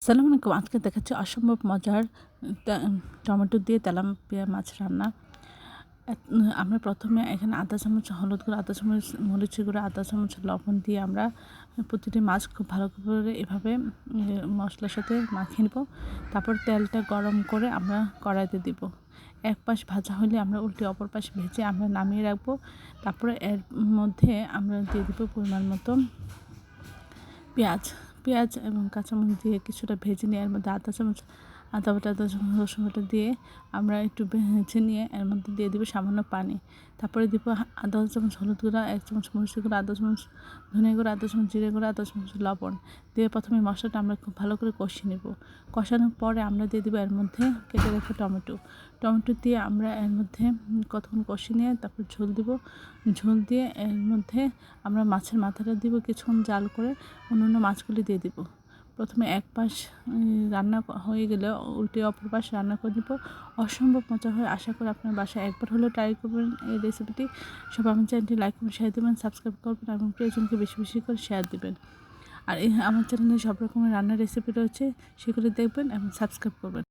সালাম আলাইকুম। আজকে দেখাচ্ছি অসম্ভব মজার টমেটো দিয়ে তেলাপিয়া মাছ রান্না। আমরা প্রথমে এখানে আধা চামচ হলুদ গুঁড়ো, আধা চামচ মরিচের গুঁড়ো, আধা চামচ লবণ দিয়ে আমরা প্রতিটি মাছ খুব ভালো করে এভাবে মশলার সাথে মাখিয়ে নেব। তারপর তেলটা গরম করে আমরা কড়াইতে দিব। এক পাশ ভাজা হলে আমরা উল্টে অপর পাশ ভেজে আমরা নামিয়ে রাখবো। তারপরে এর মধ্যে আমরা দিয়ে দেবো পরিমাণ মতো পেঁয়াজ এবং কাঁচামরিচ দিয়ে কিছুটা ভেজে নিয়ে এর মধ্যে আধা চামচ আদা বাটা, আধা চামচ রসুন বাটা দিয়ে আমরা একটু ভেজে নিয়ে এর মধ্যে দিয়ে দেবো সামান্য পানি। তারপরে দিব আধা চামচ হলুদ গুঁড়া, 1 চামচ মরিচের গুঁড়া, আধা চামচ ধনে গুঁড়া, আধা চামচ জিরে গুঁড়া, আধা চামচ লবণ দিয়ে প্রথমে মশলাটা আমরা খুব ভালো করে কষিয়ে নেব। কষানোর পরে আমরা দিয়ে দেবো এর মধ্যে কেটে রাখা টমেটো দিয়ে আমরা এর মধ্যে কতক্ষণ কষিয়ে নিয়ে তারপর ঝোল দিয়ে এর মধ্যে আমরা মাছের মাথাটা দিব, কিছুক্ষণ জাল করে অন্য মাছগুলি দিয়ে দিব। প্রথমে এক পাশ রান্না হয়ে গেলে উল্টে অপর পাশ রান্না করে দেবো। অসম্ভব মজা হয়। আশা করি আপনার বাসায় একবার হলেও ট্রাই করবেন এই রেসিপিটি। সবাই আমার চ্যানেলটি লাইক করবেন, শেয়ার দেবেন, সাবস্ক্রাইব করবেন এবং প্রিয়জনকে বেশি বেশি করে শেয়ার দেবেন। আর আমার চ্যানেলে সব রকমের রান্নার রেসিপি রয়েছে, সেগুলি দেখবেন এবং সাবস্ক্রাইব করবেন।